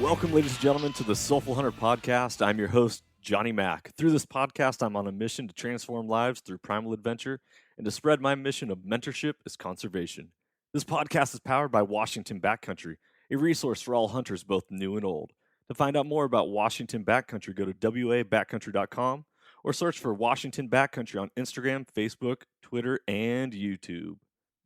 Welcome, ladies and gentlemen, to the Soulful Hunter Podcast. I'm your host, Johnny Mack. Through this podcast, I'm on a mission to transform lives through primal adventure and to spread my mission of mentorship as conservation. This podcast is powered by Washington Backcountry, a resource for all hunters, both new and old. To find out more about Washington Backcountry, go to wabackcountry.com or search for Washington Backcountry on Instagram, Facebook, Twitter, and YouTube.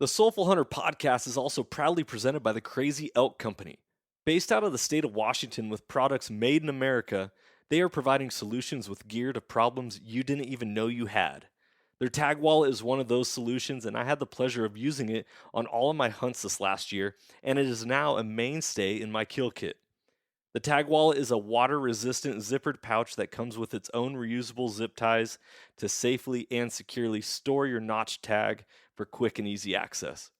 The Soulful Hunter Podcast is also proudly presented by the Crazy Elk Company. Based out of the state of Washington with products made in America, they are providing solutions with gear to problems you didn't even know you had. Their tag wallet is one of those solutions, and I had the pleasure of using it on all of my hunts this last year, and it is now a mainstay in my kill kit. The tag wallet is a water-resistant zippered pouch that comes with its own reusable zip ties to safely and securely store your notch tag for quick and easy access.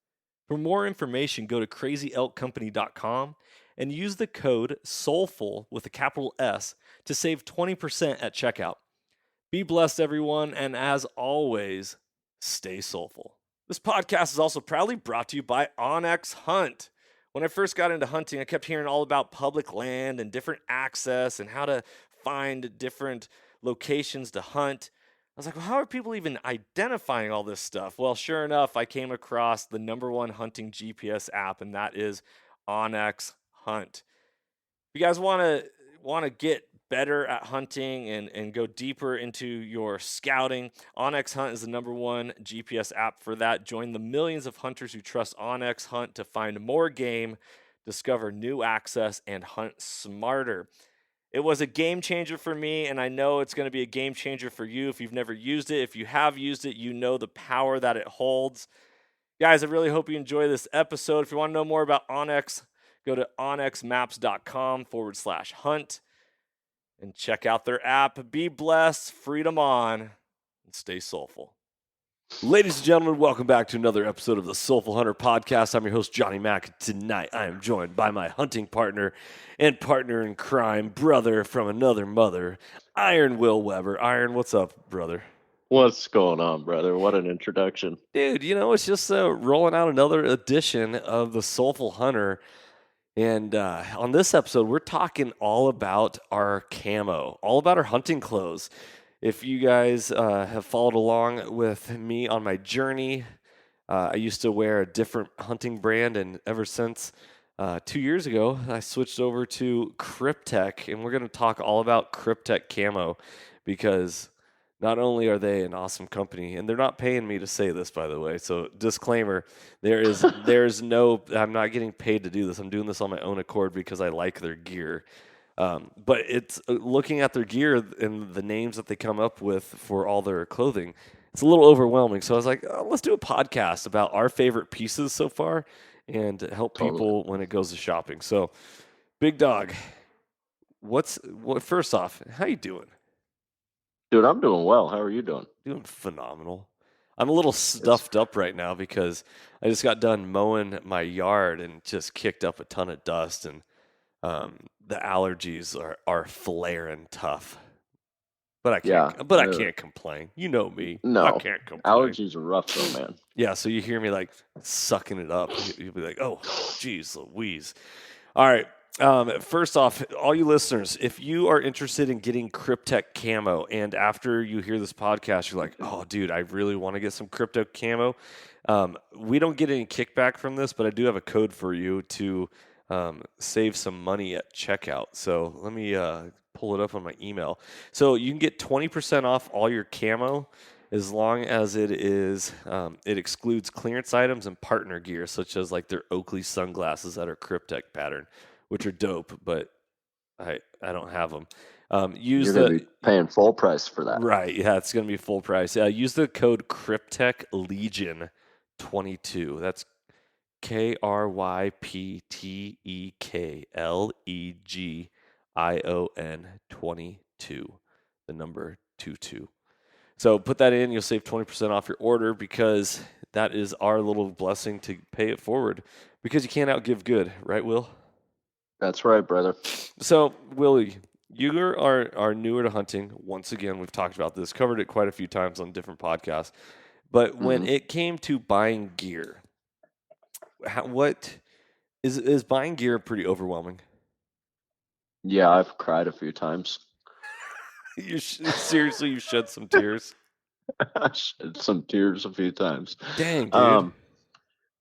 For more information, go to crazyelkcompany.com and use the code SOULFUL with a capital S to save 20% at checkout. Be blessed, everyone, and as always, stay soulful. This podcast is also proudly brought to you by OnX Hunt. When I first got into hunting, I kept hearing all about public land and different access and how to find different locations to hunt. I was like, well, how are people even identifying all this stuff? Well, sure enough, I came across the number one hunting GPS app, and that is OnX Hunt. If you guys want to get better at hunting and go deeper into your scouting, OnX Hunt is the number one GPS app for that. Join the millions of hunters who trust OnX Hunt to find more game, discover new access, and hunt smarter. It was a game changer for me, and I know it's going to be a game changer for you if you've never used it. If you have used it, you know the power that it holds. Guys, I really hope you enjoy this episode. If you want to know more about OnX, go to onxmaps.com/hunt and check out their app. Be blessed, freedom on, and stay soulful. Ladies and gentlemen, welcome back to another episode of the Soulful Hunter Podcast. I'm your host, Johnny Mack. Tonight, I am joined by my hunting partner and partner in crime, brother from another mother, Iron Will Weber. Iron, what's up, brother? What's going on, brother? What an introduction. Dude, it's just rolling out another edition of the Soulful Hunter. And on this episode, we're talking all about our camo, all about our hunting clothes. If you guys have followed along with me on my journey, I used to wear a different hunting brand, and ever since 2 years ago, I switched over to Kryptek, and we're going to talk all about Kryptek camo because not only are they an awesome company, and they're not paying me to say this, by the way, so disclaimer, there's no, I'm not getting paid to do this. I'm doing this on my own accord because I like their gear. But it's looking at their gear and the names that they come up with for all their clothing, it's a little overwhelming. So I was like, let's do a podcast about our favorite pieces so far and help people when it goes to shopping. So, Big Dog, first off, how you doing? Dude, I'm doing well. How are you doing? Doing phenomenal. I'm a little stuffed up right now because I just got done mowing my yard and just kicked up a ton of dust, and the allergies are flaring tough. But I can't complain. You know me. No, I can't complain. Allergies are rough though, man. Yeah, so you hear me like sucking it up. You'll be like, oh, geez Louise. All right. First off, all you listeners, if you are interested in getting Kryptek camo, and after you hear this podcast, you're like, oh, dude, I really want to get some Kryptek camo. We don't get any kickback from this, but I do have a code for you to save some money at checkout. So let me pull it up on my email. So you can get 20% off all your camo as long as it excludes clearance items and partner gear, such as like their Oakley sunglasses that are Kryptek pattern, which are dope, but I don't have them. You're going to be paying full price for that. Right, yeah, it's going to be full price. Use the code Kryptek Legion 22. That's KRYPTEKLEGION 22, the number 22. So put that in, you'll save 20% off your order because that is our little blessing to pay it forward because you can't outgive good, right, Will? That's right, brother. So, Willie, you are newer to hunting. Once again, we've talked about this, covered it quite a few times on different podcasts. But when it came to buying gear, what is buying gear pretty overwhelming? Yeah, I've cried a few times. Seriously, you shed some tears? I shed some tears a few times. Dang, dude.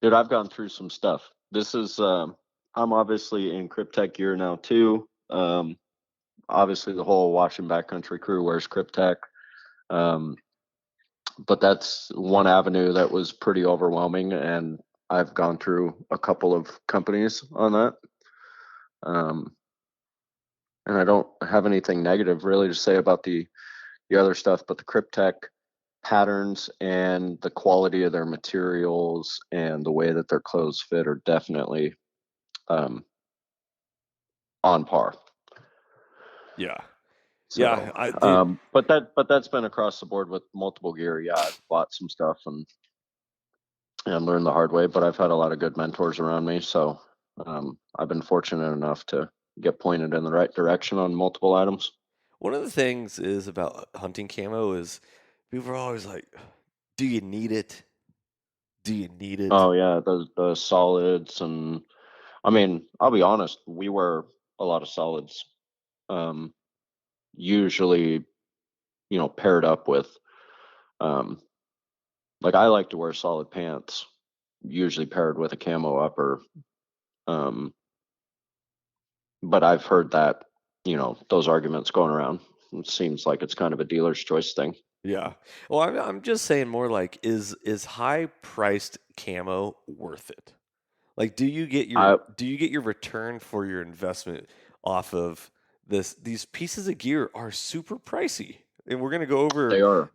Dude, I've gone through some stuff. This is, I'm obviously in Kryptek gear now too. Obviously the whole Washington Backcountry crew wears Kryptek. Um, but that's one avenue that was pretty overwhelming, and I've gone through a couple of companies on that. And I don't have anything negative really to say about the other stuff, but the Kryptek patterns and the quality of their materials and the way that their clothes fit are definitely on par. Yeah. So, Yeah, but that's been across the board with multiple gear. Yeah, I've bought some stuff and learned the hard way, but I've had a lot of good mentors around me. So I've been fortunate enough to get pointed in the right direction on multiple items. one of the things is about hunting camo is people are always like, "Do you need it? Do you need it?" Oh yeah, the solids, and I mean, I'll be honest, we wear a lot of solids. Usually, paired up with um, like I like to wear solid pants, usually paired with a camo upper. Um, but I've heard that, those arguments going around. It seems like it's kind of a dealer's choice thing. Yeah. Well, I'm just saying more like is high priced camo worth it? Like, do you get I your return for your investment off of this? These pieces of gear are super pricey, and we're gonna go over They are.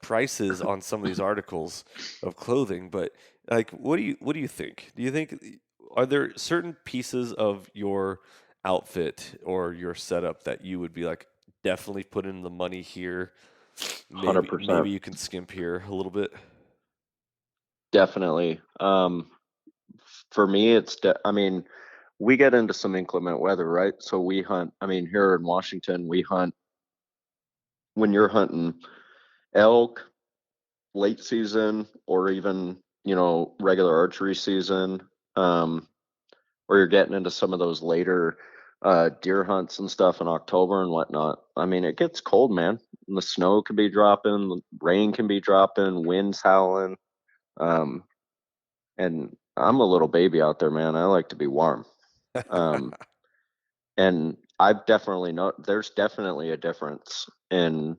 prices on some of these articles of clothing. But like, what do you think? Do you think are there certain pieces of your outfit or your setup that you would be like definitely put in the money here? 100%. Maybe you can skimp here a little bit. Definitely. For me, I mean, we get into some inclement weather, right? So we hunt. I mean, here in Washington, we hunt when you're hunting elk late season or even, regular archery season, or you're getting into some of those later deer hunts and stuff in October and whatnot. I mean, it gets cold, man. And the snow can be dropping, the rain can be dropping, winds howling. Um, and I'm a little baby out there, man. I like to be warm. Um, and I've definitely there's definitely a difference in,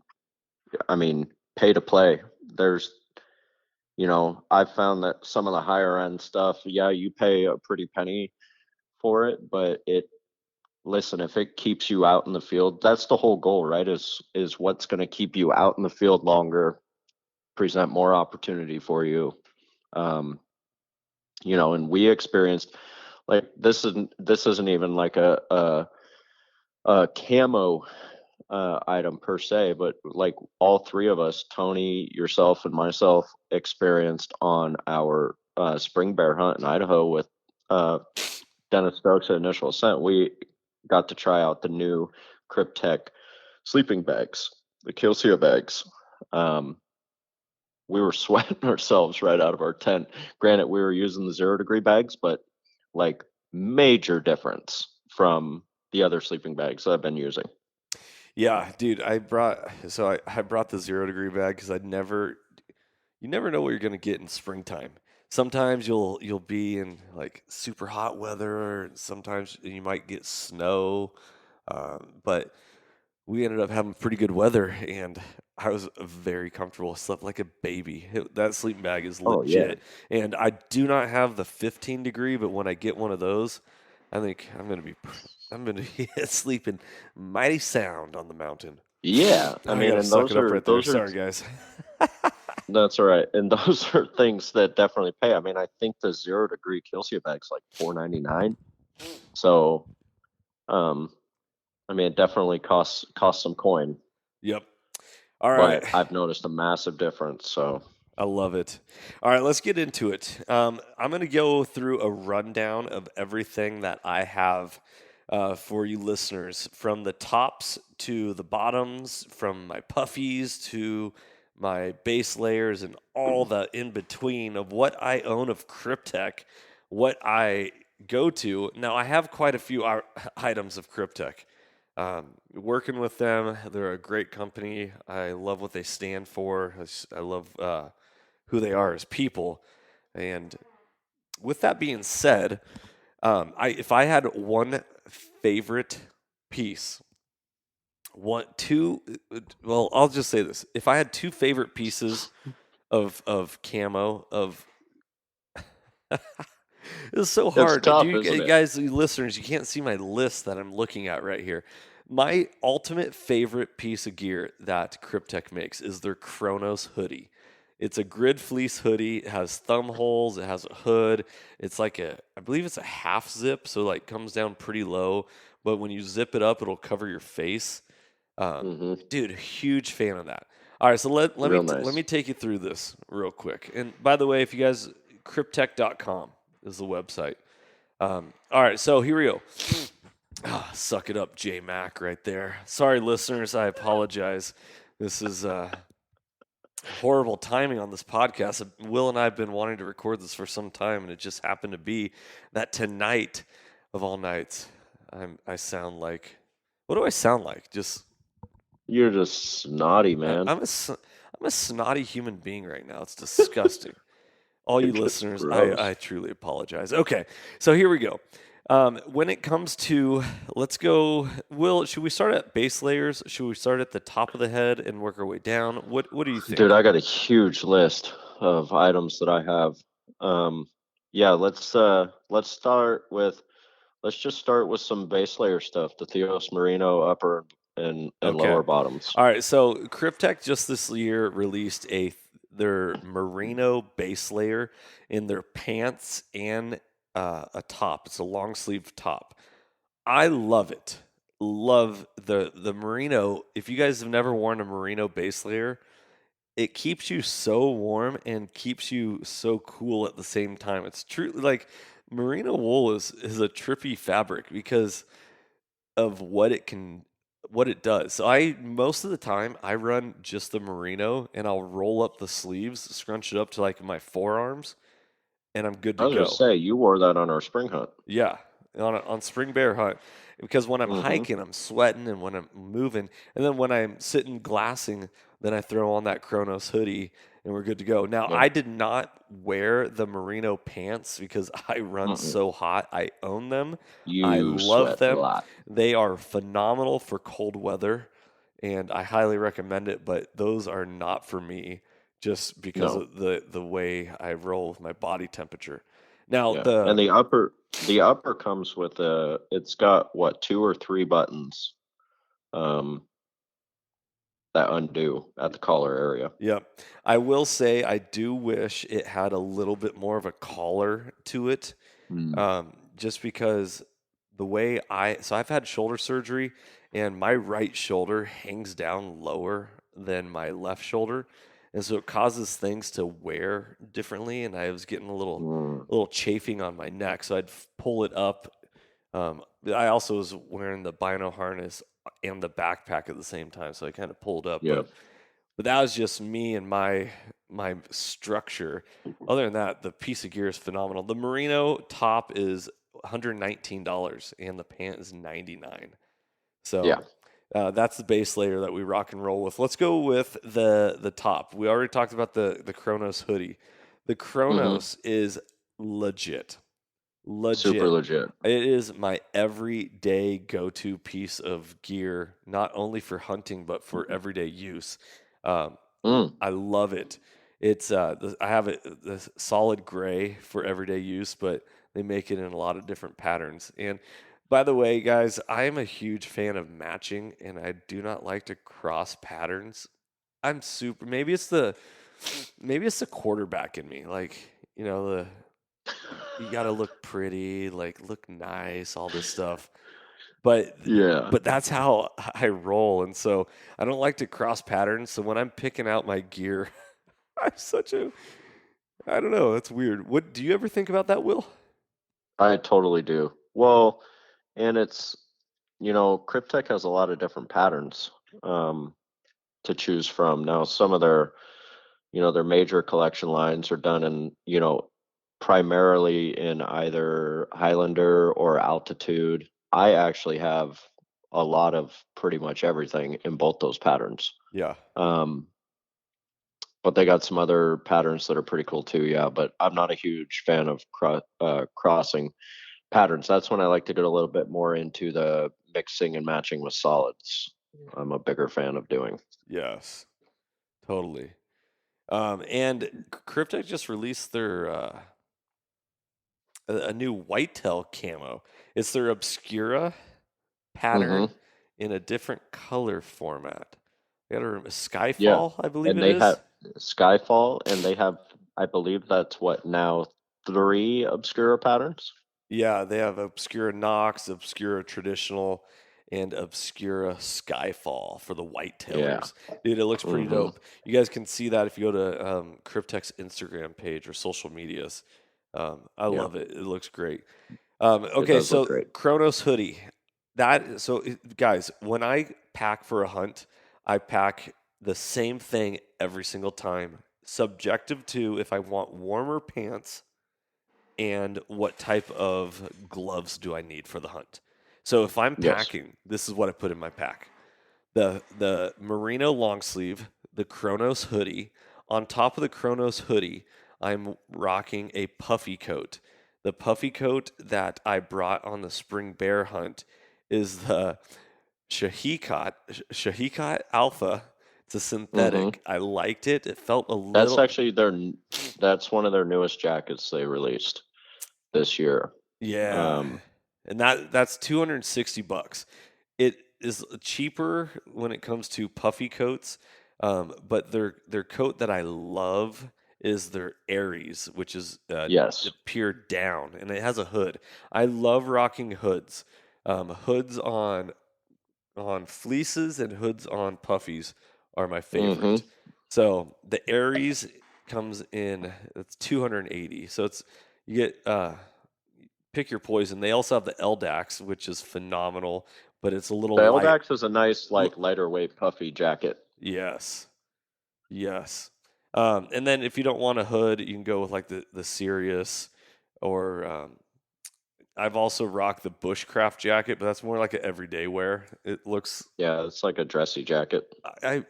I mean, pay to play. There's, I've found that some of the higher end stuff, yeah, you pay a pretty penny for it, but listen, if it keeps you out in the field, that's the whole goal, right? Is what's going to keep you out in the field longer, present more opportunity for you. And we experienced, like, this isn't even like a camo item per se, but like all three of us, Tony, yourself, and myself, experienced on our spring bear hunt in Idaho with Dennis Stokes at Initial Ascent. We got to try out the new Kryptek sleeping bags, the Kilsia bags. We were sweating ourselves right out of our tent. Granted, we were using the 0 degree bags, but like major difference from the other sleeping bags that I've been using. Yeah, dude, I brought the 0 degree bag because you never know what you're gonna get in springtime. Sometimes you'll be in like super hot weather, and sometimes you might get snow. But we ended up having pretty good weather, and I was very comfortable. I slept like a baby. That sleeping bag is Oh yeah. legit, and I do not have the 15 degree, but when I get one of those, I think I'm gonna be sleeping mighty sound on the mountain. Yeah. I I mean, gotta and suck those it up are right there. Sorry, guys. that's all right. And those are things that definitely pay. I mean, I think the 0 degree Kilsia bag's like $4.99. So I mean, it definitely costs some coin. Yep. All right. But I've noticed a massive difference. So I love it. All right, let's get into it. I'm going to go through a rundown of everything that I have for you listeners, from the tops to the bottoms, from my puffies to my base layers, and all the in between of what I own of Kryptek, what I go to. Now, I have quite a few items of Kryptek. Working with them, they're a great company. I love what they stand for. I love who they are as people. And with that being said, if I had one favorite piece, well, I'll just say this: if I had two favorite pieces of camo of it's so It's hard. tough, isn't You it? guys, you listeners, you can't see my list that I'm looking at right here. My ultimate favorite piece of gear that Kryptek makes is their Kronos Hoodie. It's a grid fleece hoodie. It has thumb holes. It has a hood. It's like I believe it's a half zip, so like comes down pretty low. But when you zip it up, it'll cover your face. Hmm. Dude, huge fan of that. All right, so Real let nice. me take you through this real quick. And by the way, if you guys, Kryptek.com is the website. All right, so here we go. Suck it up, J Mac, right there. Sorry, listeners, I apologize. This is horrible timing on this podcast. Will and I have been wanting to record this for some time, and it just happened to be that tonight of all nights, I sound like. What do I sound like? Just You're just snotty, I, man. I'm a snotty human being right now. It's disgusting. All you It's listeners, I gross. truly apologize. Okay, so here we go. When it comes to, let's go. Will, should we start at base layers? Should we start at the top of the head and work our way down? What do you Dude, think? I got a huge list of items that I have. Um, yeah, let's just start with some base layer stuff. The Theos Merino upper and Okay. lower bottoms. All right. So Kryptek just this year released their merino base layer in their pants and a top. It's a long sleeve top. I love it. Love the merino. If you guys have never worn a merino base layer, it keeps you so warm and keeps you so cool at the same time. It's true. Like merino wool is a trippy fabric because of what it does. So I most of the time I run just the merino and I'll roll up the sleeves, scrunch it up to like my forearms, and I'm good I to was gonna go. say you wore that on our spring hunt. Yeah, on spring bear hunt, because when I'm Mm-hmm. hiking, I'm sweating, and when I'm moving, and then when I'm sitting glassing, then I throw on that Kronos hoodie, and we're good to go. Now, Yeah. I did not wear the merino pants because I run Mm-mm. so hot. I own them. I You love sweat a them. lot. They are phenomenal for cold weather, and I highly recommend it. But those are not for me, just because No. of the way I roll with my body temperature. Now, Yeah. And the upper comes with it's got what, two or three buttons um that undo at the collar area. Yep. I will say I do wish it had a little bit more of a collar to it, Mm. just because so I've had shoulder surgery and my right shoulder hangs down lower than my left shoulder. And so it causes things to wear differently. And I was getting Mm. a little chafing on my neck. So pull it up. I also was wearing the bino harness and the backpack at the same time. So I kind of pulled up, Yeah. but that was just me and my structure. Other than that, the piece of gear is phenomenal. The merino top is $119 and the pant is 99. So Yeah. that's the base layer that we rock and roll with. Let's go with the top. We already talked about the Kronos hoodie. The Mm-hmm. Kronos is legit. Super Legit. legit. It is my everyday go-to piece of gear, not only for hunting but for everyday use. Um, Mm. I love it. I have it the solid gray for everyday use, but they make it in a lot of different patterns. And by the way, guys, I am a huge fan of matching, and I do not like to cross patterns. I'm super. Maybe it's the quarterback in me. Like the you got to look pretty, like look nice, all this stuff. But Yeah. but that's how I roll, and so I don't like to cross patterns. So when I'm picking out my gear, I'm such a I don't know. That's weird. What do you ever think about that, Will? I totally do. Well, and Kryptek has a lot of different patterns um, to choose from. Now, some of their major collection lines are done in, primarily in either Highlander or altitude. I actually have a lot of pretty much everything in both those patterns. Yeah. But they got some other patterns that are pretty cool too. Yeah, but I'm not a huge fan of crossing patterns. That's when I like to get a little bit more into the mixing and matching with solids. I'm a bigger fan of doing. Yes. Totally. And Kryptek just released their a new whitetail camo. It's their Obscura pattern Mm-hmm. in a different color format. They got a Yeah, Skyfall, I believe and it they is. have Skyfall, and they have, I believe that's what now, 3 Obscura patterns. Yeah, they have Obscura Nox, Obscura Traditional, and Obscura Skyfall for the Yeah. whitetailers. Dude, it looks pretty Mm-hmm. dope. You guys can see that if you go to Kryptek's Instagram page or social medias. I Yeah, love it. It looks great. it Okay, does look so great. Kronos Hoodie. Guys, when I pack for a hunt, I pack the same thing every single time, subjective to if I want warmer pants and what type of gloves do I need for the hunt. So if I'm Yes. packing, this is what I put in my pack. The merino long sleeve, the Kronos hoodie. On top of the Kronos hoodie, I'm rocking a puffy coat. The puffy coat that I brought on the spring bear hunt is the Shahikat Alpha. It's a Mm-hmm. synthetic. I liked it. It felt a That's little actually that's one of their newest jackets they released this year. yeah. And that's $260. It is cheaper when it comes to puffy coats, but their coat that I love is their Aries, which is Yes. the pure down, and it has a hood. I love rocking hoods. Hoods on fleeces and hoods on puffies are my favorite. Mm-hmm. So the Aries comes in it's 280. So it's you get pick your poison. They also have the LDAX, which is phenomenal, but it's a The little light. LDAX is a nice, like, lighter weight puffy jacket. Yes. Yes. And then if you don't want a hood, you can go with like the Sirius or I've also rocked the Bushcraft jacket, but that's more like an everyday wear. It looks Yeah, it's like a dressy jacket. I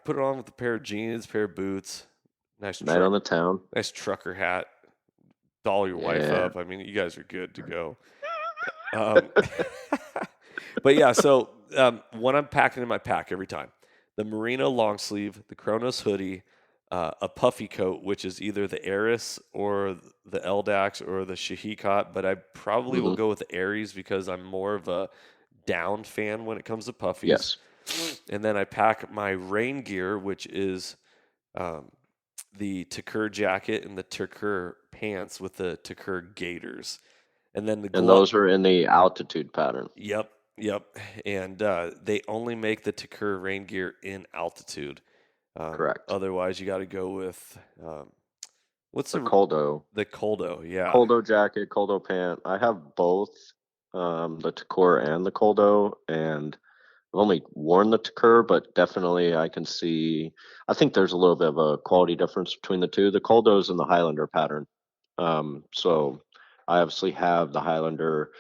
put it on with a pair of jeans, pair of boots, nice Night on the town. nice trucker hat, doll your wife Yeah. up. I mean, you guys are good to go. Um, but yeah, so what I'm packing in my pack every time: the merino long sleeve, the Kronos hoodie, a puffy coat, which is either the Aris or the LDAX or the Shahikat, but I probably will Mm-hmm. go with the Aries because I'm more of a down fan when it comes to puffies. Yes. And then I pack my rain gear, which is the Takur jacket and the Takur pants with the Takur gaiters. And then the And those are in the altitude pattern. Yep. And they only make the Takur rain gear in altitude. Correct. Otherwise, you got to go with what's The Coldo. the Coldo? Yeah. Coldo jacket, Coldo pant. I have both, the Takur and the Coldo, and I've only worn the Takur, but definitely I can see. I think there's a little bit of a quality difference between the two. The Coldo's in the Highlander pattern, so I obviously have the Highlander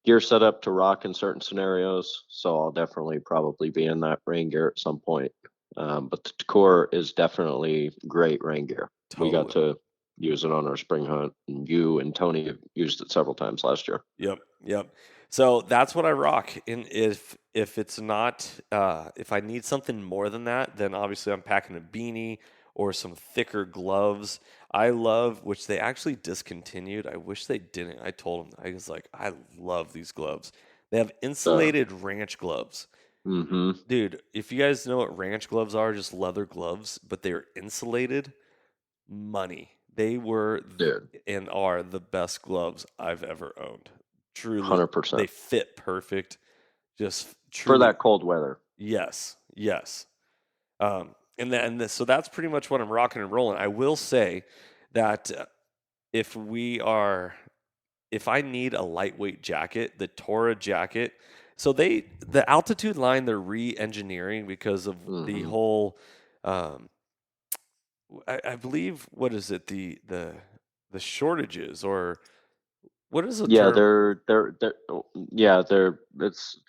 gear set up to rock in certain scenarios. So I'll definitely probably be in that rain gear at some point. But the Takur is definitely great rain gear. We got Totally. to use it on our spring hunt, and you and Tony have used it several times last year. Yep. So that's what I rock. And if it's not if I need something more than that, then obviously I'm packing a beanie or some thicker gloves. I love, which they actually discontinued. I wish they didn't. I told them, I was like, I love these gloves. They have insulated ranch gloves. Mm-hmm. Dude, if you guys know what ranch gloves are, just leather gloves, but they're insulated, money. They were Dude, and are the best gloves I've ever owned. Truly, 100%. they fit perfect. Just For truly, that cold weather. yes. So that's pretty much what I'm rocking and rolling. I will say that if I need a lightweight jacket, the Torah jacket. So the altitude line they're re-engineering because of the Mm-hmm. whole. I believe what is it the shortages or what is the Yeah, term? they're it's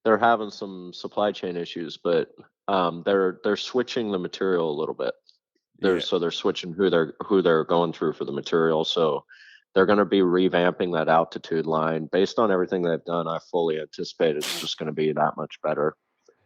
they're having some supply chain issues, but they're switching the material a little bit. Yeah. They're switching who they're going through for the material. So they're going to be revamping that altitude line. Based on everything they've done, I fully anticipate it's just going to be that much better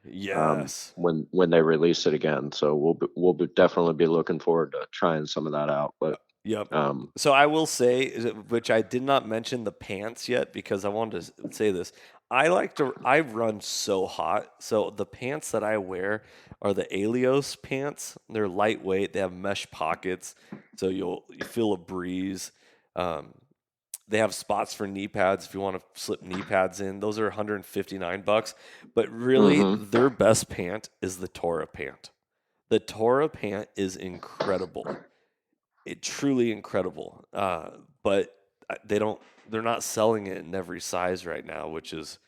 Yes. when they release it again. So we'll definitely be looking forward to trying some of that out. But Yep. So I will say, which I did not mention the pants yet because I wanted to say this. I run so hot. So the pants that I wear are the Alios pants. They're lightweight. They have mesh pockets, so you feel a breeze. They have spots for knee pads if you want to slip knee pads in. Those are $159. But really, their best pant is the Torah pant. The Torah pant is incredible. It truly incredible. But they're not selling it in every size right now, which is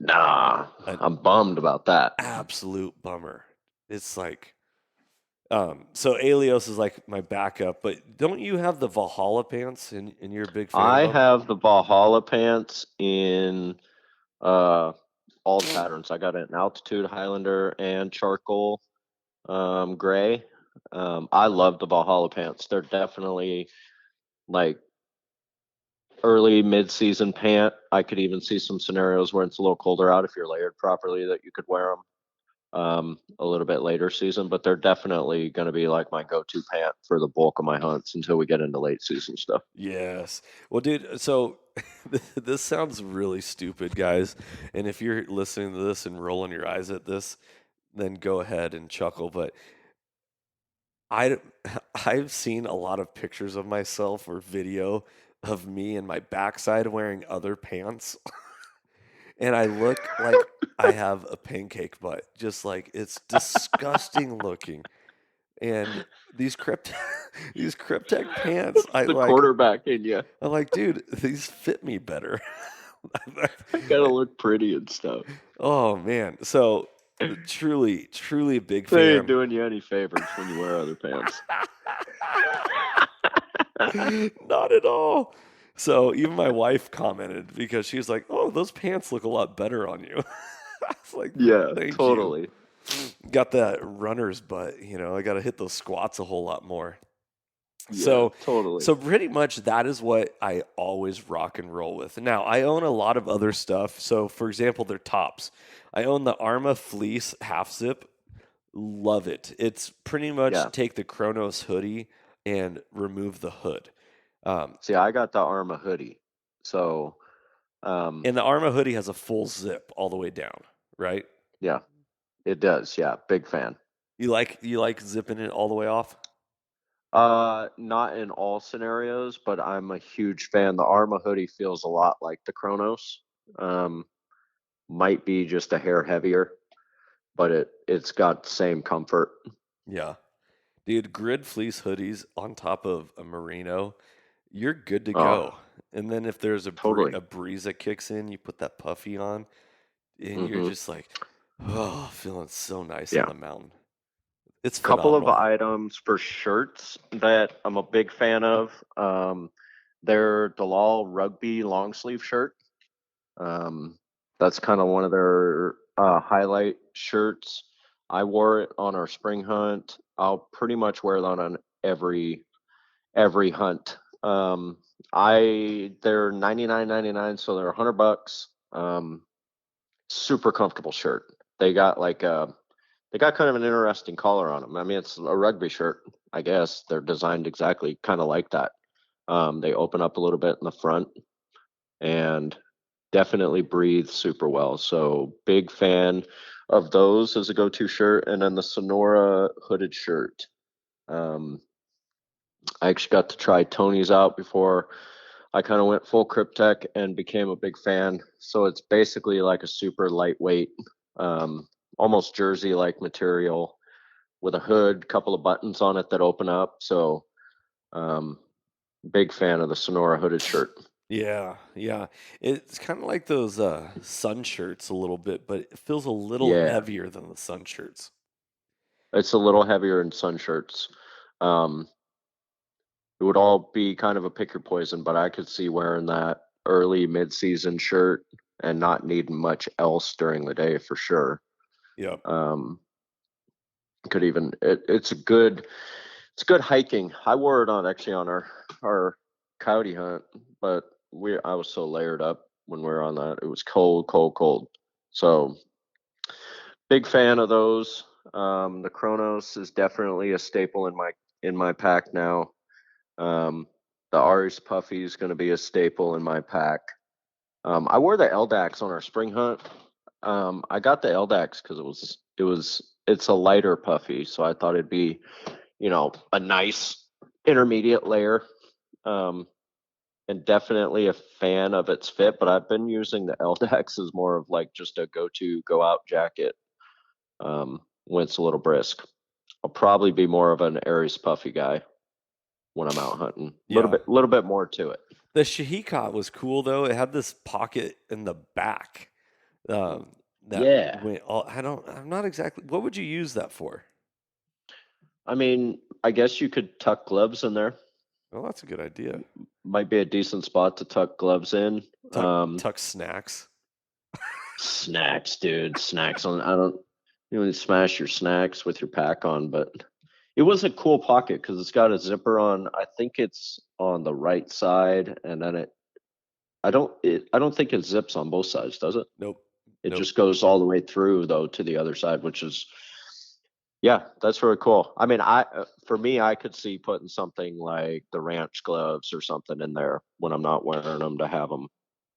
I'm bummed about that. absolute bummer. It's like so Alios is like my backup, but don't you have the Valhalla pants and you're a big fan I of them? have the Valhalla pants in all the patterns. I got it in altitude, Highlander, and charcoal gray. I love the Valhalla pants. They're definitely like early mid-season pant. I could even see some scenarios where it's a little colder out if you're layered properly that you could wear them a little bit later season, but they're definitely going to be like my go-to pant for the bulk of my hunts until we get into late season stuff. Yes. Well, dude, so this sounds really stupid, guys. And if you're listening to this and rolling your eyes at this, then go ahead and chuckle. But I've seen a lot of pictures of myself or video of me and my backside wearing other pants. And I look like I have a pancake butt. Just like it's disgusting looking. And these Kryptek pants, The quarterback in you. I'm like, dude, these fit me better. Gotta look pretty and stuff. Oh man. So truly a big They ain't fan. doing you any favors when you wear other pants. Not at all. So even my wife commented because she was like, "Oh, those pants look a lot better on you." I was like, Yeah, "Thank totally. you." Got that runner's butt, I got to hit those squats a whole lot more. Yeah, totally. So pretty much that is what I always rock and roll with. Now, I own a lot of other stuff. So for example, their tops. I own the Arma fleece half zip. Love it. It's pretty much take the Kronos hoodie and remove the hood. See, I got the Arma hoodie. So and the Arma hoodie has a full zip all the way down, right? Yeah. It does. Yeah, big fan. You like zipping it all the way off? Not in all scenarios, but I'm a huge fan. The Arma hoodie feels a lot like the Kronos. Might be just a hair heavier, but it's got the same comfort. Yeah. Dude, grid fleece hoodies on top of a merino, you're good to go. And then if there's a breeze that kicks in, you put that puffy on, and you're just like, feeling so nice on the mountain. It's phenomenal. Couple of items for shirts that I'm a big fan of. Their Dalal rugby long sleeve shirt. That's kind of one of their highlight shirts. I wore it on our spring hunt. I'll pretty much wear that on every hunt. They're $99.99, so they're $100. Super comfortable shirt. They got kind of an interesting collar on them. I mean, it's a rugby shirt, I guess. They're designed exactly kind of like that. They open up a little bit in the front and definitely breathe super well. So big fan of those as a go-to shirt. And then the Sonora hooded shirt. I actually got to try Tony's out before I kind of went full Kryptek and became a big fan. So it's basically like a super lightweight, almost jersey-like material with a hood, couple of buttons on it that open up. So big fan of the Sonora hooded shirt. Yeah. It's kind of like those sun shirts a little bit, but it feels a little heavier than the sun shirts. It's a little heavier in sun shirts. It would all be kind of a pick your poison, but I could see wearing that early mid-season shirt and not needing much else during the day for sure. Yep. Could even it's good hiking. I wore it on our coyote hunt, but I was so layered up when we were on that. It was cold. So big fan of those. The Kronos is definitely a staple in my pack now. The Aries Puffy is going to be a staple in my pack. I wore the LDAX on our spring hunt. I got the LDAX because it's a lighter puffy, so I thought it'd be, a nice intermediate layer. And definitely a fan of its fit, but I've been using the LDAX as more of like just a go out jacket when it's a little brisk. I'll probably be more of an Aries Puffy guy when I'm out hunting. Little bit more to it. The Shahika was cool though. It had this pocket in the back. I'm not exactly. What would you use that for? I mean, I guess you could tuck gloves in there. Well, that's a good idea. Might be a decent spot to tuck gloves in. Tuck snacks. Snacks, dude. Snacks on. You smash your snacks with your pack on, but it was a cool pocket because it's got a zipper on. I think it's on the right side, and then I don't think it zips on both sides, does it? Nope. It just goes all the way through though to the other side, which is, yeah, that's really cool. I mean, for me, I could see putting something like the ranch gloves or something in there when I'm not wearing them to have them,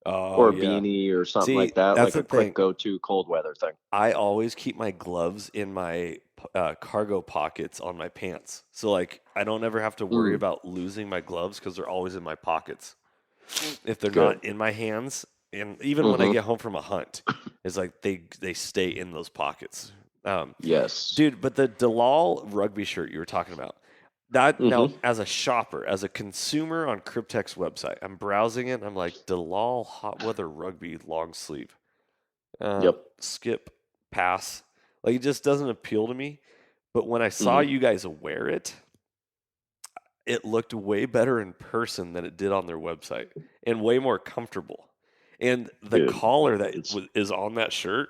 or a beanie or something like that, like a quick go-to cold weather thing. I always keep my gloves in my cargo pockets on my pants, so like I don't ever have to worry about losing my gloves because they're always in my pockets. If they're not in my hands, and even when I get home from a hunt, it's like they stay in those pockets. Yes, dude. But the Dalal rugby shirt you were talking about, that now as a shopper, as a consumer on Kryptek's website, I'm browsing it. And I'm like, Dalal hot weather rugby long sleeve. Skip, pass. Like, it just doesn't appeal to me. But when I saw you guys wear it, it looked way better in person than it did on their website, and way more comfortable. And the collar that is on that shirt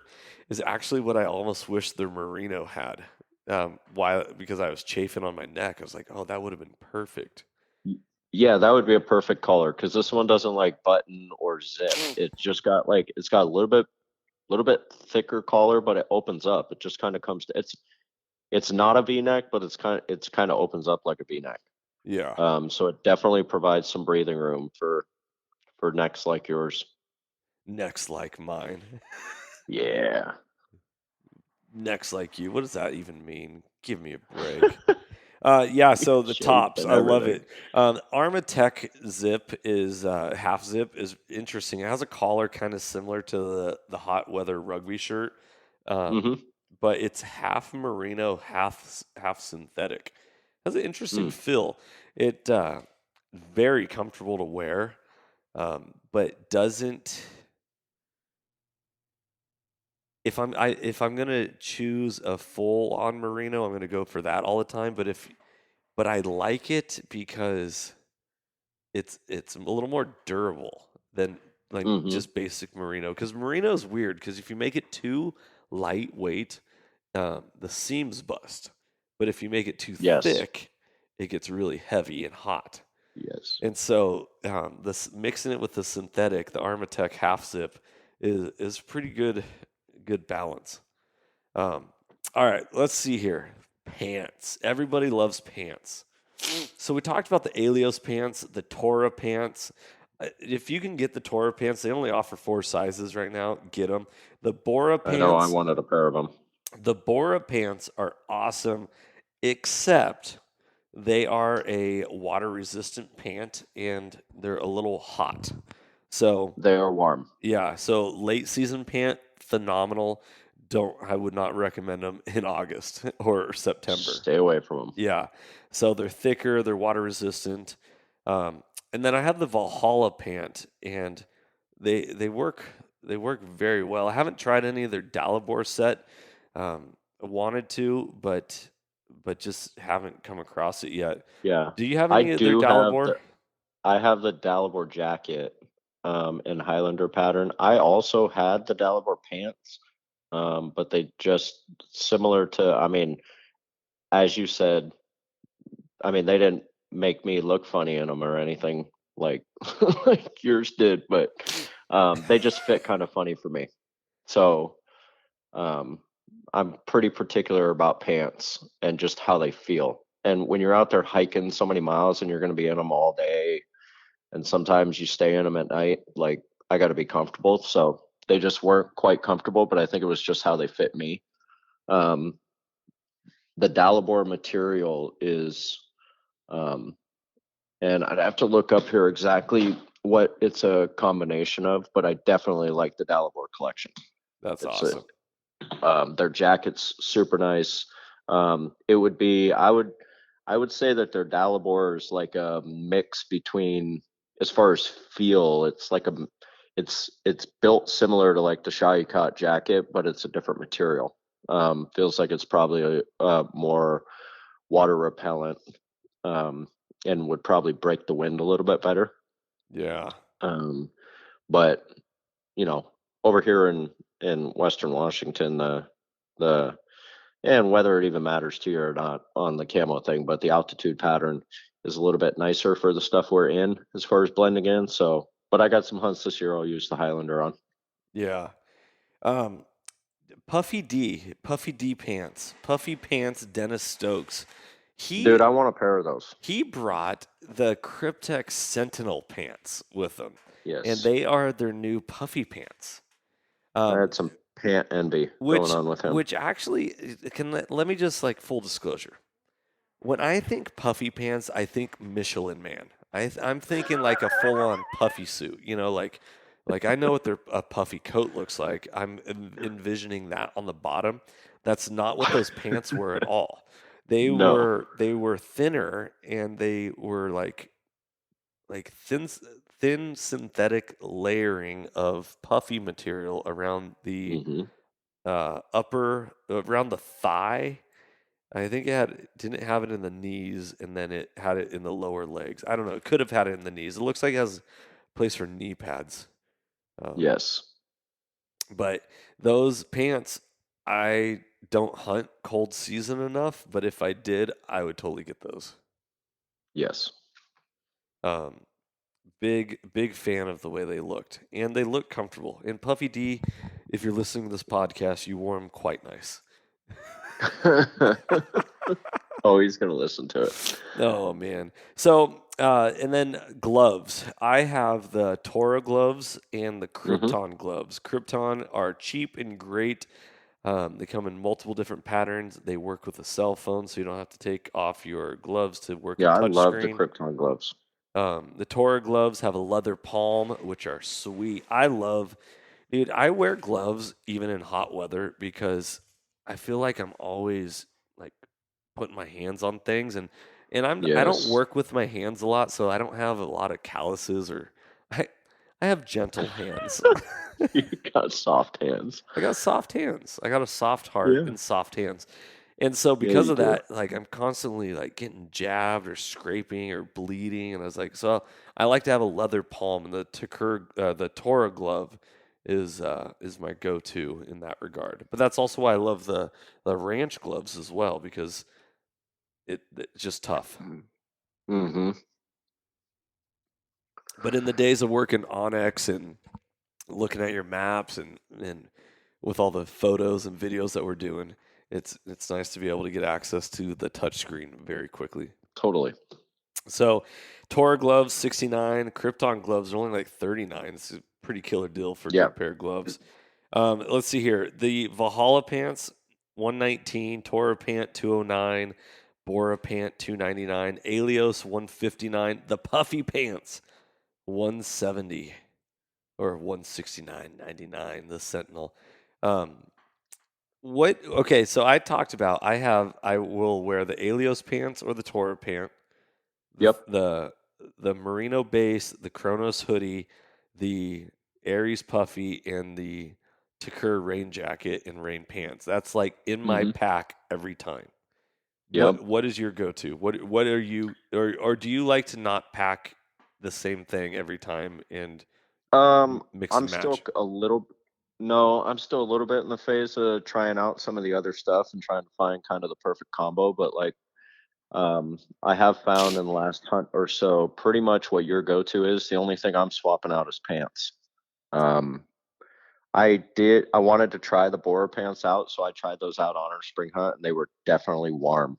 is actually what I almost wish the Merino had. Why? Because I was chafing on my neck. I was like, oh, that would have been perfect. Yeah, that would be a perfect color because this one doesn't like button or zip. It's just got it's got a little bit thicker collar, but it opens up. It just kind of comes to it's not a V-neck, but it's kind of opens up like a V-neck. Yeah. So it definitely provides some breathing room for necks like yours. Necks like mine. Yeah. Necks like you. What does that even mean? Give me a break. So the tops, I love it. Arma Tech zip is half zip is interesting. It has a collar kind of similar to the hot weather rugby shirt, but it's half merino, half synthetic. It has an interesting feel. It very comfortable to wear, but doesn't. If I'm gonna choose a full on merino, I'm gonna go for that all the time. But I like it because it's a little more durable than like just basic merino. Because merino is weird. Because if you make it too lightweight, the seams bust. But if you make it too thick, it gets really heavy and hot. Yes. And so mixing it with the synthetic, the Armatech half zip, is pretty good balance. All right, let's see here. Pants. Everybody loves pants. So we talked about the Alios pants, the Torah pants. If you can get the Torah pants, they only offer 4 sizes right now. Get them. The Bora pants. I know, I wanted a pair of them. The Bora pants are awesome, except they are a water-resistant pant, and they're a little hot. So they are warm. Yeah, so late season pant, phenomenal. I would not recommend them in August or September. Stay away from them. Yeah, so they're thicker, they're water-resistant. And then I have the Valhalla Pant, and they work very well. I haven't tried any of their Dalibor set. I wanted to, but just haven't come across it yet. Yeah. Do you have any of their Dalibor? I have the Dalibor jacket. in Highlander pattern. I also had the Dalibor pants, but they just similar to, I mean, as you said, I mean, they didn't make me look funny in them or anything like like yours did, but they just fit kind of funny for me. So um, I'm pretty particular about pants and just how they feel. And when you're out there hiking so many miles and you're going to be in them all day, and sometimes you stay in them at night, like I got to be comfortable. So they just weren't quite comfortable, but I think it was just how they fit me. Um, the Dalibor material is, um, and I'd have to look up here exactly what it's a combination of, but I definitely like the Dalibor collection. That's It's awesome. their jacket's super nice. It would be, I would say that their Dalibor is like a mix between, as far as feel, it's like it's built similar to like the Shaykat jacket, but it's a different material. Feels like it's probably a more water repellent, um, and would probably break the wind a little bit better. Yeah. But you know, over here in Western Washington, the and whether it even matters to you or not on the camo thing, but the altitude pattern is a little bit nicer for the stuff we're in as far as blending in. So, but I got some hunts this year I'll use the Highlander on. Yeah. Um, Puffy D pants, Puffy Pants, Dennis Stokes. Dude, I want a pair of those. He brought the Kryptek Sentinel pants with him, and Yes. they are their new Puffy pants. I had some pant envy going on with him. Which actually let me just like full disclosure. When I think puffy pants, I think Michelin Man. I'm thinking like a full on puffy suit. You know, like I know what a puffy coat looks like. I'm envisioning that on the bottom. That's not what those pants were at all. No. They were thinner and they were like thin synthetic layering of puffy material around the Hmm. upper around the thigh. I think didn't have it in the knees, and then it had it in the lower legs. I don't know. It could have had it in the knees. It looks like it has a place for knee pads. Yes. But those pants, I don't hunt cold season enough. But if I did, I would totally get those. Yes. Um, big fan of the way they looked, and they look comfortable. And Puffy D, if you're listening to this podcast, you wore them quite nice. Oh, he's gonna listen to it. Oh man. So and then gloves. I have the Torah gloves and the Krypton gloves. Krypton are cheap and great. They come in multiple different patterns. They work with a cell phone, so you don't have to take off your gloves to work Yeah, a I love the touchscreen. Krypton gloves. The Torah gloves have a leather palm, which are sweet. Dude, I wear gloves even in hot weather because I feel like I'm always like putting my hands on things, and I don't Yes. work with my hands a lot, so I don't have a lot of calluses or I I have gentle hands. You got soft hands. I got soft hands. I got a soft heart Yeah. and soft hands. And so Yeah, because you of do. that, like I'm constantly like getting jabbed or scraping or bleeding, and I was like, so I like to have a leather palm, and the Torah glove is my go-to in that regard. But that's also why I love the ranch gloves as well because it's just tough. Mm-hmm. But in the days of working Onyx and looking at your maps and with all the photos and videos that we're doing, it's nice to be able to get access to the touchscreen very quickly. Totally. So, Torah gloves 69, Krypton gloves are only like 39. It's a pretty killer deal for a Yeah. good pair of gloves. Let's see here. The Valhalla Pants 119, Torah Pant 209, Bora Pant 299, Alios 159, the Puffy Pants 170 or 169.99, the Sentinel. Okay, so I talked about I will wear the Alios pants or the Torah pant. Yep. The Merino base, the Kronos hoodie, the Aries Puffy, and the Takur rain jacket and rain pants. That's like in my pack every time. Yep. What is your go-to? What are you or do you like to not pack the same thing every time and Mix I'm and still match. I'm still a little bit in the phase of trying out some of the other stuff and trying to find kind of the perfect combo. But like, I have found in the last hunt or so, pretty much what your go-to is. The only thing I'm swapping out is pants. Um, I wanted to try the borer pants out, so I tried those out on our spring hunt, and they were definitely warm.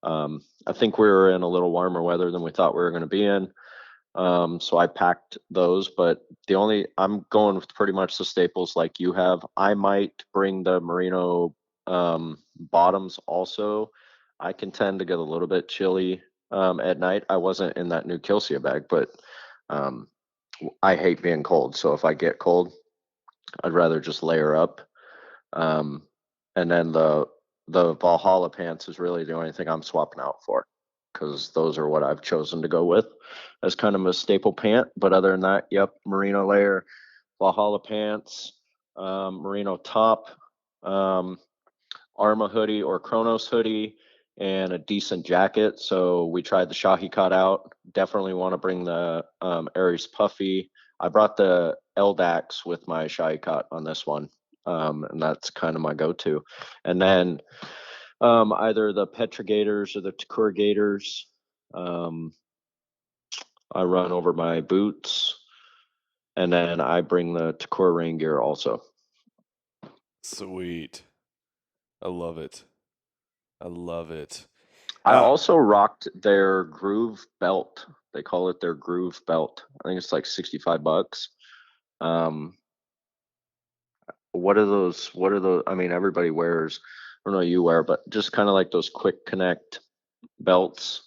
I think we were in a little warmer weather than we thought we were going to be in. So I packed those, but I'm going with pretty much the staples like you have. I might bring the merino bottoms also. I can tend to get a little bit chilly at night. I wasn't in that new Kilsia bag, but um, I hate being cold. So if I get cold, I'd rather just layer up. Um, and then the Valhalla pants is really the only thing I'm swapping out for because those are what I've chosen to go with as kind of a staple pant. But other than that, yep, merino layer, Valhalla pants, merino top, um, Arma hoodie or Kronos hoodie, and a decent jacket. So we tried the Shahi cut out. Definitely want to bring the Aries Puffy. I brought the LDAX with my Shahi cut on this one. And that's kind of my go-to. And then either the Petra Gators or the Takura Gators. Um, I run over my boots, and then I bring the Takura rain gear also. Sweet. I love it. I love it. I also rocked their groove belt. They call it their groove belt. I think it's like $65. What are those? What are those? I mean, everybody wears. I don't know you wear, but just kind of like those quick connect belts.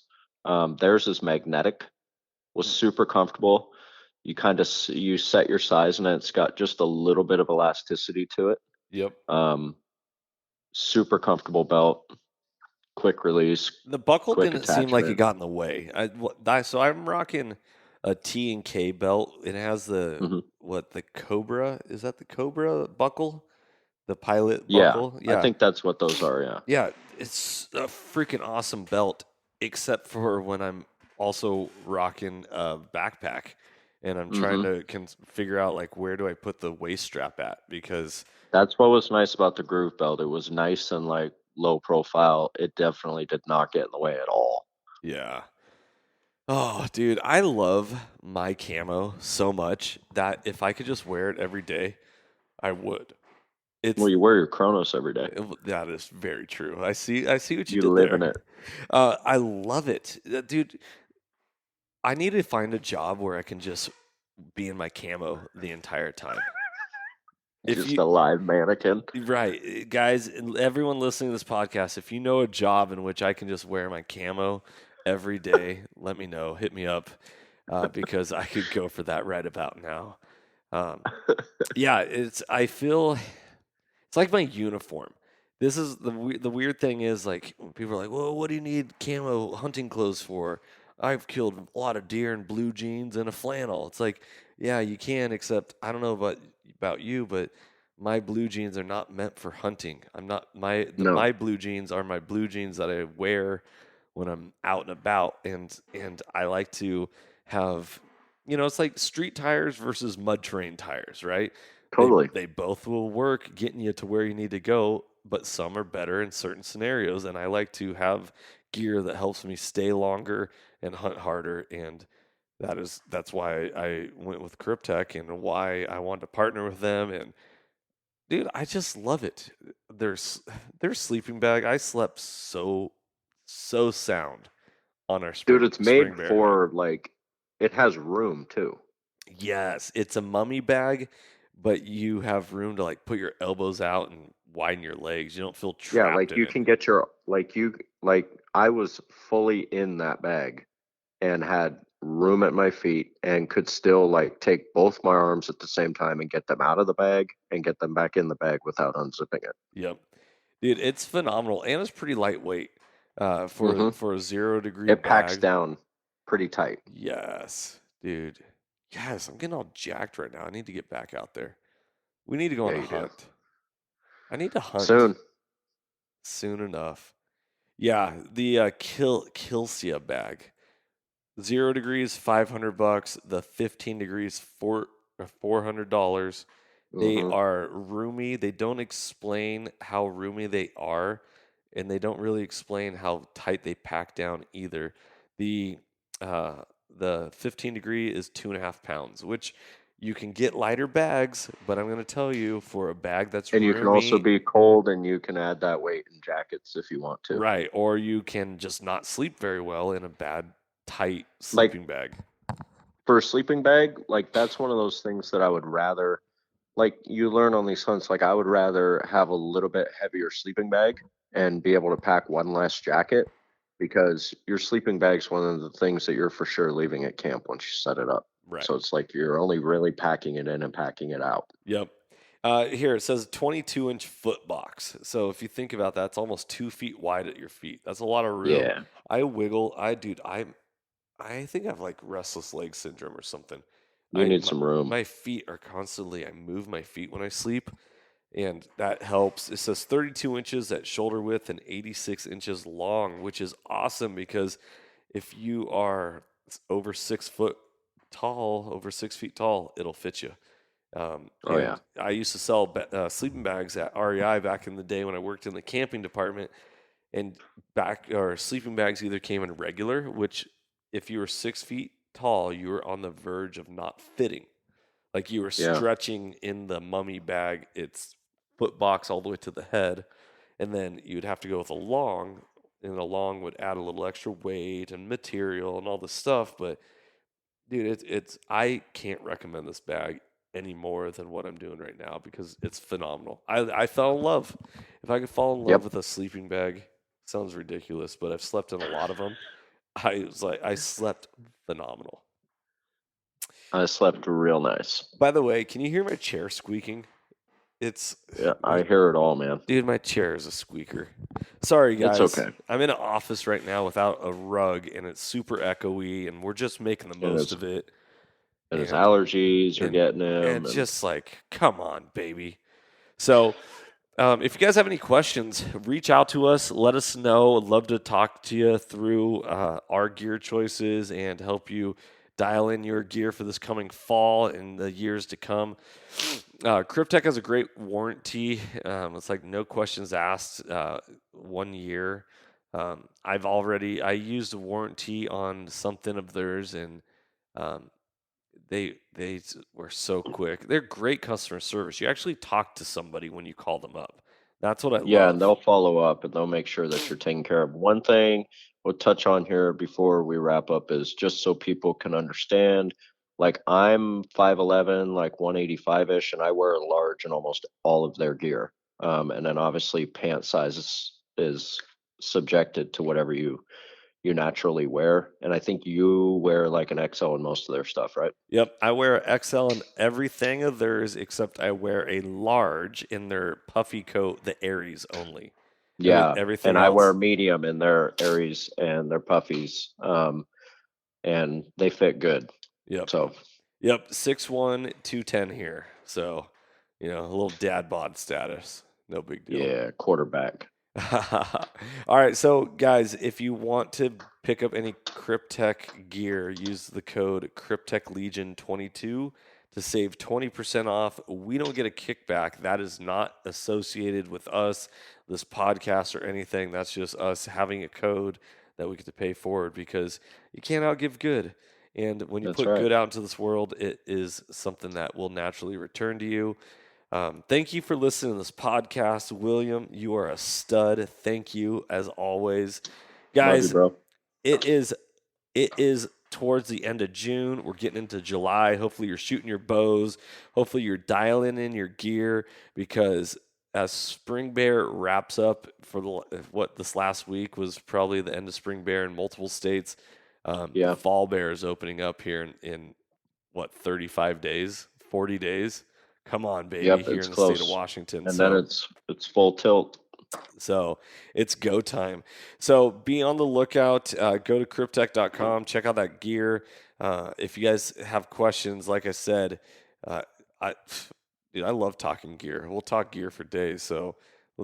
Theirs is magnetic. Was super comfortable. You kind of you set your size, and it's got just a little bit of elasticity to it. Yep. Super comfortable belt. Quick release. The buckle Quick didn't seem like it attachment. got in the way. So I'm rocking a T and K belt. It has the the Cobra? Is that the Cobra buckle? The pilot Yeah, buckle? I Yeah. think that's what those are. Yeah. Yeah, it's a freaking awesome belt, except for when I'm also rocking a backpack and I'm trying to figure out like where do I put the waist strap at because That's what was nice about the groove belt. It was nice and like low profile. It definitely did not get in the way at all. yeah. Oh, dude, I love my camo so much that if I could just wear it every day, I would. Well, It's you wear your Kronos every day. that is very true. I see what you You did live in there. it. I love it, dude. I need to find a job where I can just be in my camo the entire time. Just a live mannequin. Right, guys, and everyone listening to this podcast, if you know a job in which I can just wear my camo every day, let me know. Hit me up because I could go for that right about now. Yeah, I feel it's like my uniform. This is the weird thing is like when people are like, "Well, what do you need camo hunting clothes for?" I've killed a lot of deer in blue jeans and a flannel. It's like, yeah, you can, except I don't know about you, but my blue jeans are not meant for hunting. I'm not No. my blue jeans are my blue jeans that I wear when I'm out and about, and I like to have, it's like street tires versus mud terrain tires, right? Totally. They both will work getting you to where you need to go, but some are better in certain scenarios. And I like to have gear that helps me stay longer and hunt harder. And that's why I went with Kryptek and why I wanted to partner with them. And dude, I just love it. Their sleeping bag. I slept so sound on our Dude, it's spring made bear hunt. for like, it has room too. Yes, it's a mummy bag, but you have room to like put your elbows out and widen your legs. You don't feel Yeah, trapped like in you it. can get like I was fully in that bag and had room at my feet and could still like take both my arms at the same time and get them out of the bag and get them back in the bag without unzipping it. Yep, dude, it's phenomenal and it's pretty lightweight Mm-hmm. for a 0 degree It packs bag. down pretty tight. Yes, dude. Yes, I'm getting all jacked right now. I need to get back out there. We need to go on Yeah, a you do. hunt. I need to hunt Soon. soon enough. Yeah, the Kilsia bag. 0 degrees, $500. The 15 degrees, or $400. They Mm-hmm. are roomy. They don't explain how roomy they are, and they don't really explain how tight they pack down either. The uh, the 15 degree is 2.5 pounds, which you can get lighter bags, but I'm going to tell you, for a bag that's And you can also roomy, be cold, and you can add that weight in jackets if you want to. right, or you can just not sleep very well in a bad, tight Like sleeping bag. for a sleeping bag, like that's one of those things that I would rather, like you learn on these hunts, like I would rather have a little bit heavier sleeping bag and be able to pack one less jacket, because your sleeping bag's one of the things that you're for sure leaving at camp once you set it up. Right. So it's like you're only really packing it in and packing it out. Yep. Here it says 22-inch foot box. So if you think about that, it's almost 2 feet wide at your feet. That's a lot of room. Yeah. I wiggle. I think I have like restless leg syndrome or something. You need My, some room. my feet are constantly. I move my feet when I sleep, and that helps. It says 32 inches at shoulder width and 86 inches long, which is awesome because if you are over 6 foot tall, over 6 feet tall, it'll fit you. Oh, And yeah. I used to sell sleeping bags at REI back in the day when I worked in the camping department, and sleeping bags either came in regular, which if you were 6 feet tall, you were on the verge of not fitting. Like you were Yeah. stretching in the mummy bag, its foot box all the way to the head, and then you'd have to go with a long, and a long would add a little extra weight and material and all this stuff. But dude, it's I can't recommend this bag any more than what I'm doing right now because it's phenomenal. I fell in love. If I could fall in love Yep. with a sleeping bag, sounds ridiculous, but I've slept in a lot of them. I slept phenomenal. I slept real nice. By the way, can you hear my chair squeaking? It's Yeah, I hear it all, man. dude, my chair is a squeaker. Sorry, guys. It's okay. I'm in an office right now without a rug, and it's super echoey, and we're just making the most of it. And his allergies are getting him. And just like, come on, baby. So, if you guys have any questions, reach out to us. Let us know. I'd love to talk to you through our gear choices and help you dial in your gear for this coming fall and the years to come. Kryptek has a great warranty. It's like no questions asked, 1 year. I used a warranty on something of theirs, and they were so quick. They're great customer service. You actually talk to somebody when you call them up. That's what I Yeah, love. and they'll follow up and they'll make sure that you're taken care of. One thing we'll touch on here before we wrap up is just so people can understand. Like I'm 5'11", like 185-ish, and I wear a large in almost all of their gear. And then obviously pant size is subjected to whatever you naturally wear. And I think you wear like an XL in most of their stuff, right? Yep, I wear XL in everything of theirs except I wear a large in their puffy coat, the Aries only. Yeah, Everything and I wear else. medium in their Aries and their puffies, and they fit good. Yep. So, Yep, 6'1", 210 here. So, a little dad bod status. No big deal. yeah, quarterback. All right, so guys, if you want to pick up any Kryptek gear, use the code KryptekLegion22 to save 20% off. We don't get a kickback. That is not associated with us, this podcast, or anything. That's just us having a code that we get to pay forward because you can't outgive good. And when you That's put right. good out into this world, it is something that will naturally return to you. Thank you for listening to this podcast, William. You are a stud. Thank you as always, guys. Love you, bro. It is towards the end of June. We're getting into July. Hopefully, you're shooting your bows. Hopefully, you're dialing in your gear because as Spring Bear wraps up for what this last week was probably the end of Spring Bear in multiple states. Yeah. Fall Bear is opening up here in 35 days, 40 days. Come on, baby, Yep, here it's in the close. state of Washington. And then it's full tilt. So it's go time. So be on the lookout. Go to Kryptek.com. Check out that gear. If you guys have questions, like I said, I love talking gear. We'll talk gear for days. So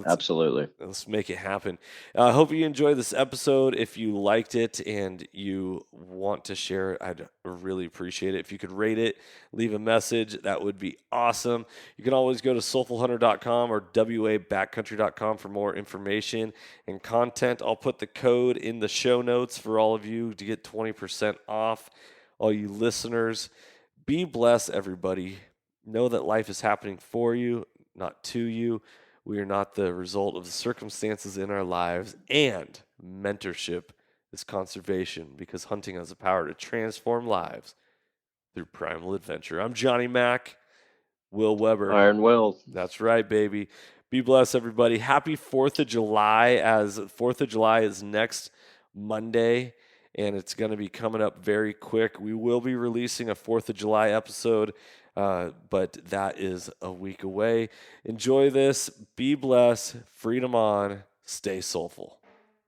Absolutely. Let's make it happen. I hope you enjoyed this episode. If you liked it and you want to share it, I'd really appreciate it. If you could rate it, leave a message, that would be awesome. You can always go to soulfulhunter.com or wabackcountry.com for more information and content. I'll put the code in the show notes for all of you to get 20% off. All you listeners, be blessed, everybody. Know that life is happening for you, not to you. We are not the result of the circumstances in our lives, and mentorship is conservation because hunting has the power to transform lives through primal adventure. I'm Johnny Mac, Will Weber. Iron Will. That's right, baby. Be blessed, everybody. Happy 4th of July, as 4th of July is next Monday, and it's going to be coming up very quick. We will be releasing a 4th of July episode, but that is a week away. Enjoy this. Be blessed. Freedom on. Stay soulful.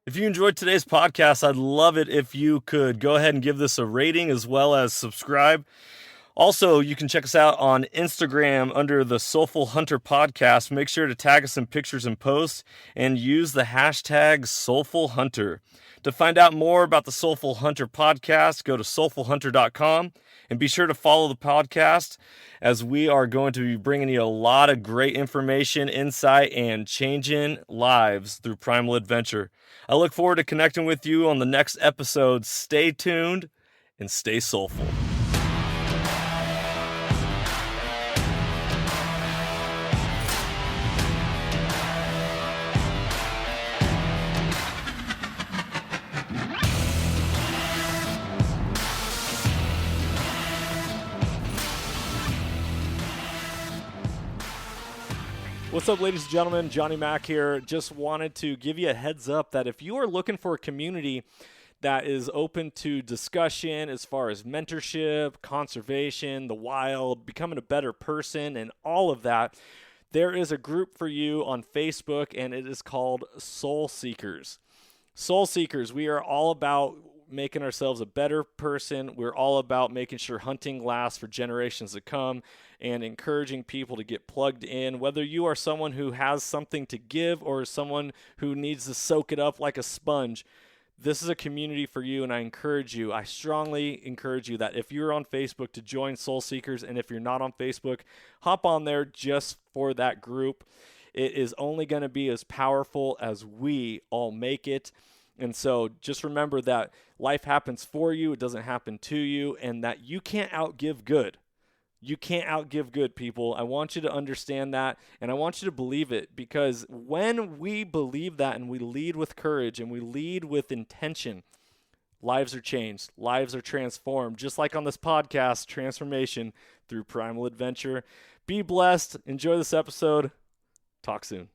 If you enjoyed today's podcast, I'd love it if you could go ahead and give this a rating as well as subscribe. Also, you can check us out on Instagram under the Soulful Hunter Podcast. Make sure to tag us in pictures and posts and use the hashtag Soulful Hunter. To find out more about the Soulful Hunter Podcast, go to soulfulhunter.com and be sure to follow the podcast as we are going to be bringing you a lot of great information, insight, and changing lives through primal adventure. I look forward to connecting with you on the next episode. Stay tuned and stay soulful. What's up, ladies and gentlemen? Johnny Mac here. Just wanted to give you a heads up that if you are looking for a community that is open to discussion as far as mentorship, conservation, the wild, becoming a better person, and all of that, there is a group for you on Facebook, and it is called Soul Seekers. Soul Seekers, we are all about making ourselves a better person. We're all about making sure hunting lasts for generations to come and encouraging people to get plugged in. Whether you are someone who has something to give or someone who needs to soak it up like a sponge, this is a community for you, and I strongly encourage you that if you're on Facebook to join Soul Seekers, and if you're not on Facebook, hop on there just for that group. It is only going to be as powerful as we all make it. And so just remember that life happens for you. It doesn't happen to you, and that you can't outgive good. You can't outgive good, people. I want you to understand that, and I want you to believe it, because when we believe that and we lead with courage and we lead with intention, lives are changed. Lives are transformed. Just like on this podcast, transformation through primal adventure. Be blessed. Enjoy this episode. Talk soon.